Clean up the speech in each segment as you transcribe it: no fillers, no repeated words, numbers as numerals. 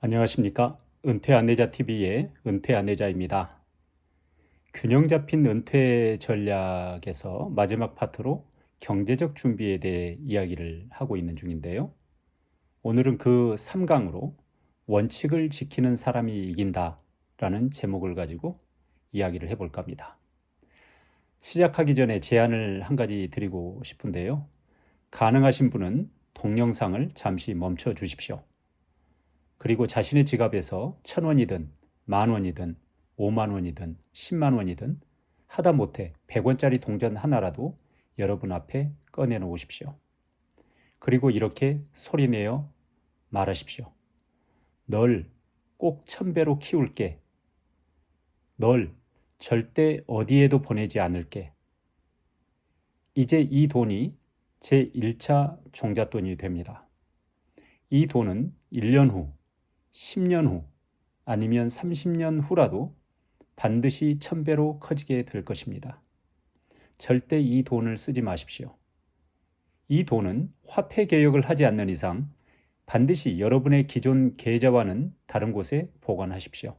안녕하십니까? 은퇴안내자TV의 은퇴안내자입니다. 균형 잡힌 은퇴 전략에서 마지막 파트로 경제적 준비에 대해 이야기를 하고 있는 중인데요. 오늘은 그 3강으로 원칙을 지키는 사람이 이긴다 라는 제목을 가지고 이야기를 해볼까 합니다. 시작하기 전에 제안을 한 가지 드리고 싶은데요. 가능하신 분은 동영상을 잠시 멈춰 주십시오. 그리고 자신의 지갑에서 1,000원이든 10,000원이든 50,000원이든 100,000원이든 하다못해 100원짜리 동전 하나라도 여러분 앞에 꺼내놓으십시오. 그리고 이렇게 소리내어 말하십시오. 널 꼭 1,000배로 키울게. 널 절대 어디에도 보내지 않을게. 이제 이 돈이 제 1차 종잣돈이 됩니다. 이 돈은 1년 후, 10년 후, 아니면 30년 후라도 반드시 1,000배로 커지게 될 것입니다. 절대 이 돈을 쓰지 마십시오. 이 돈은 화폐 개혁을 하지 않는 이상 반드시 여러분의 기존 계좌와는 다른 곳에 보관하십시오.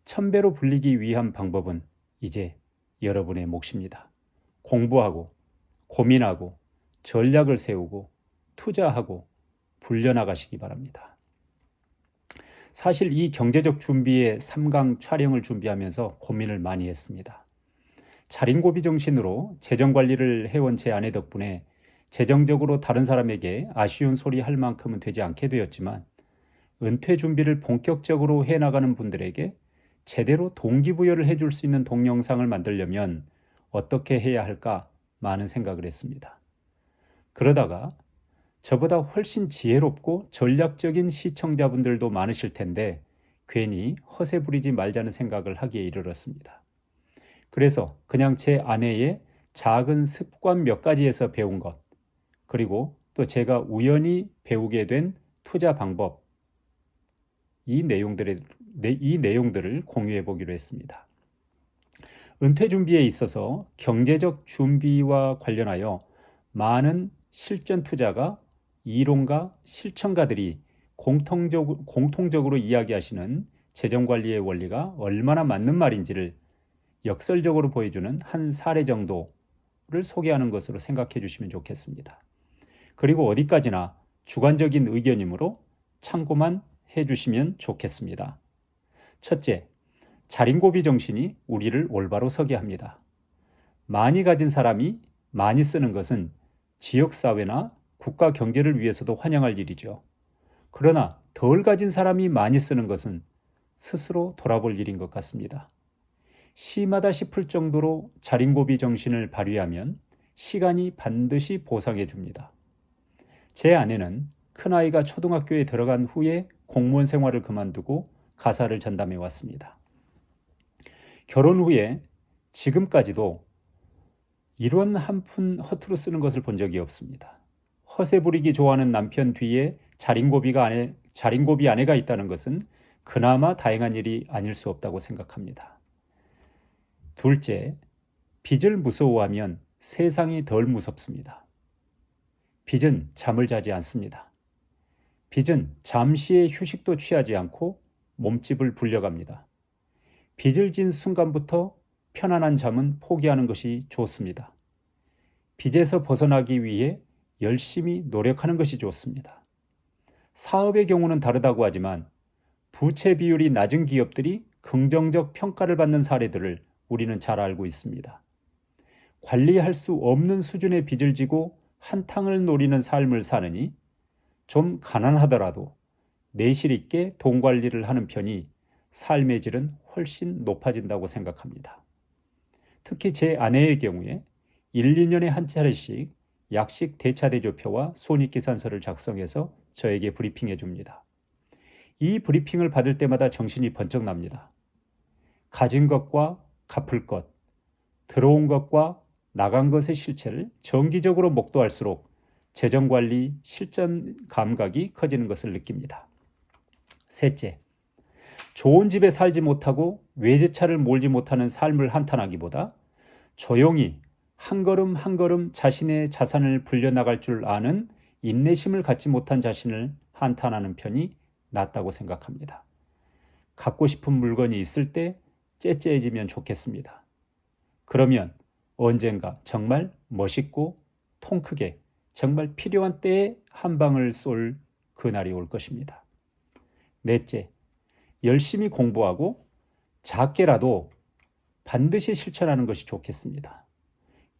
1,000배로 불리기 위한 방법은 이제 여러분의 몫입니다. 공부하고, 고민하고, 전략을 세우고, 투자하고, 불려나가시기 바랍니다. 사실 이 경제적 준비의 3강 촬영을 준비하면서 고민을 많이 했습니다. 자린고비 정신으로 재정관리를 해온 제 아내 덕분에 재정적으로 다른 사람에게 아쉬운 소리 할 만큼은 되지 않게 되었지만 은퇴 준비를 본격적으로 해나가는 분들에게 제대로 동기부여를 해줄 수 있는 동영상을 만들려면 어떻게 해야 할까 많은 생각을 했습니다. 그러다가 저보다 훨씬 지혜롭고 전략적인 시청자분들도 많으실 텐데 괜히 허세 부리지 말자는 생각을 하기에 이르렀습니다. 그래서 그냥 제 아내의 작은 습관 몇 가지에서 배운 것, 그리고 또 제가 우연히 배우게 된 투자 방법, 이 내용들을 공유해 보기로 했습니다. 은퇴 준비에 있어서 경제적 준비와 관련하여 많은 실전 투자가 이론가 실천가들이 공통적으로 이야기하시는 재정관리의 원리가 얼마나 맞는 말인지를 역설적으로 보여주는 한 사례 정도를 소개하는 것으로 생각해 주시면 좋겠습니다. 그리고 어디까지나 주관적인 의견이므로 참고만 해주시면 좋겠습니다. 첫째, 자린고비 정신이 우리를 올바로 서게 합니다. 많이 가진 사람이 많이 쓰는 것은 지역사회나 국가 경제를 위해서도 환영할 일이죠. 그러나 덜 가진 사람이 많이 쓰는 것은 스스로 돌아볼 일인 것 같습니다. 심하다 싶을 정도로 자린고비 정신을 발휘하면 시간이 반드시 보상해 줍니다. 제 아내는 큰아이가 초등학교에 들어간 후에 공무원 생활을 그만두고 가사를 전담해 왔습니다. 결혼 후에 지금까지도 1원 한 푼 허투루 쓰는 것을 본 적이 없습니다. 허세 부리기 좋아하는 남편 뒤에 자린고비 아내가 있다는 것은 그나마 다행한 일이 아닐 수 없다고 생각합니다. 둘째, 빚을 무서워하면 세상이 덜 무섭습니다. 빚은 잠을 자지 않습니다. 빚은 잠시의 휴식도 취하지 않고 몸집을 불려갑니다. 빚을 진 순간부터 편안한 잠은 포기하는 것이 좋습니다. 빚에서 벗어나기 위해 열심히 노력하는 것이 좋습니다. 사업의 경우는 다르다고 하지만 부채 비율이 낮은 기업들이 긍정적 평가를 받는 사례들을 우리는 잘 알고 있습니다. 관리할 수 없는 수준의 빚을 지고 한탕을 노리는 삶을 사느니 좀 가난하더라도 내실 있게 돈 관리를 하는 편이 삶의 질은 훨씬 높아진다고 생각합니다. 특히 제 아내의 경우에 1, 2년에 한 차례씩 약식 대차대조표와 손익계산서를 작성해서 저에게 브리핑해 줍니다. 이 브리핑을 받을 때마다 정신이 번쩍 납니다. 가진 것과 갚을 것, 들어온 것과 나간 것의 실체를 정기적으로 목도할수록 재정관리 실전 감각이 커지는 것을 느낍니다. 셋째, 좋은 집에 살지 못하고 외제차를 몰지 못하는 삶을 한탄하기보다 조용히 한 걸음 한 걸음 자신의 자산을 불려나갈 줄 아는 인내심을 갖지 못한 자신을 한탄하는 편이 낫다고 생각합니다. 갖고 싶은 물건이 있을 때 째째해지면 좋겠습니다. 그러면 언젠가 정말 멋있고 통 크게 정말 필요한 때에 한 방을 쏠 그날이 올 것입니다. 넷째, 열심히 공부하고 작게라도 반드시 실천하는 것이 좋겠습니다.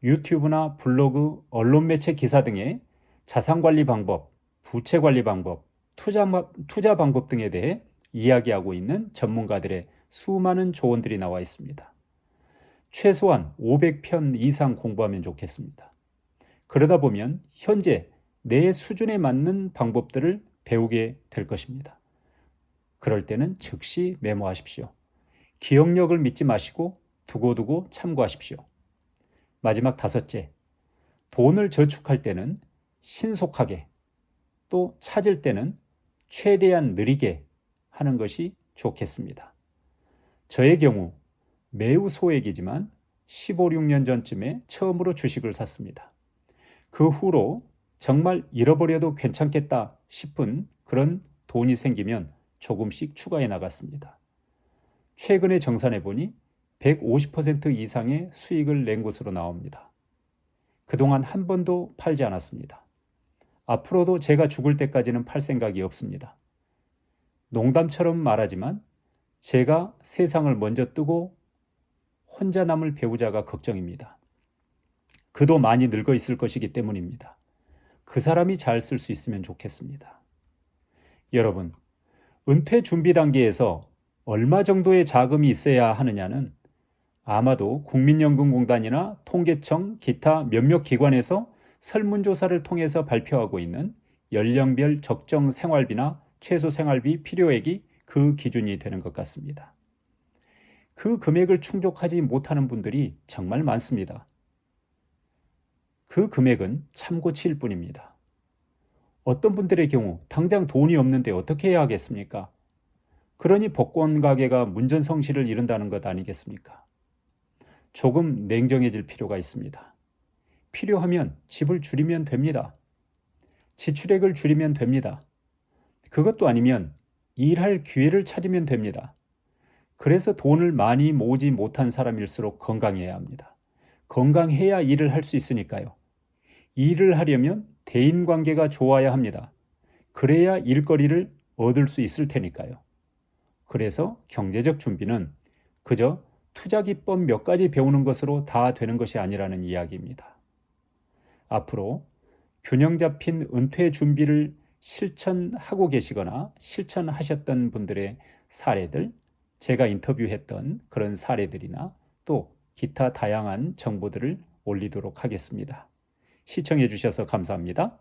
유튜브나 블로그, 언론 매체 기사 등의 자산관리 방법, 부채관리 방법, 투자 방법 등에 대해 이야기하고 있는 전문가들의 수많은 조언들이 나와 있습니다. 최소한 500편 이상 공부하면 좋겠습니다. 그러다 보면 현재 내 수준에 맞는 방법들을 배우게 될 것입니다. 그럴 때는 즉시 메모하십시오. 기억력을 믿지 마시고 두고두고 참고하십시오. 마지막 다섯째, 돈을 저축할 때는 신속하게, 또 찾을 때는 최대한 느리게 하는 것이 좋겠습니다. 저의 경우 매우 소액이지만 15, 16년 전쯤에 처음으로 주식을 샀습니다. 그 후로 정말 잃어버려도 괜찮겠다 싶은 그런 돈이 생기면 조금씩 추가해 나갔습니다. 최근에 정산해 보니 150% 이상의 수익을 낸 것으로 나옵니다. 그동안 한 번도 팔지 않았습니다. 앞으로도 제가 죽을 때까지는 팔 생각이 없습니다. 농담처럼 말하지만 제가 세상을 먼저 뜨고 혼자 남을 배우자가 걱정입니다. 그도 많이 늙어 있을 것이기 때문입니다. 그 사람이 잘 쓸 수 있으면 좋겠습니다. 여러분, 은퇴 준비 단계에서 얼마 정도의 자금이 있어야 하느냐는 아마도 국민연금공단이나 통계청, 기타 몇몇 기관에서 설문조사를 통해서 발표하고 있는 연령별 적정 생활비나 최소 생활비 필요액이 그 기준이 되는 것 같습니다. 그 금액을 충족하지 못하는 분들이 정말 많습니다. 그 금액은 참고치일 뿐입니다. 어떤 분들의 경우 당장 돈이 없는데 어떻게 해야 하겠습니까? 그러니 복권 가게가 문전성시를 이룬다는 것 아니겠습니까? 조금 냉정해질 필요가 있습니다. 필요하면 집을 줄이면 됩니다. 지출액을 줄이면 됩니다. 그것도 아니면 일할 기회를 찾으면 됩니다. 그래서 돈을 많이 모으지 못한 사람일수록 건강해야 합니다. 건강해야 일을 할 수 있으니까요. 일을 하려면 대인관계가 좋아야 합니다. 그래야 일거리를 얻을 수 있을 테니까요. 그래서 경제적 준비는 그저 투자 기법 몇 가지 배우는 것으로 다 되는 것이 아니라는 이야기입니다. 앞으로 균형 잡힌 은퇴 준비를 실천하고 계시거나 실천하셨던 분들의 사례들, 제가 인터뷰했던 그런 사례들이나 또 기타 다양한 정보들을 올리도록 하겠습니다. 시청해 주셔서 감사합니다.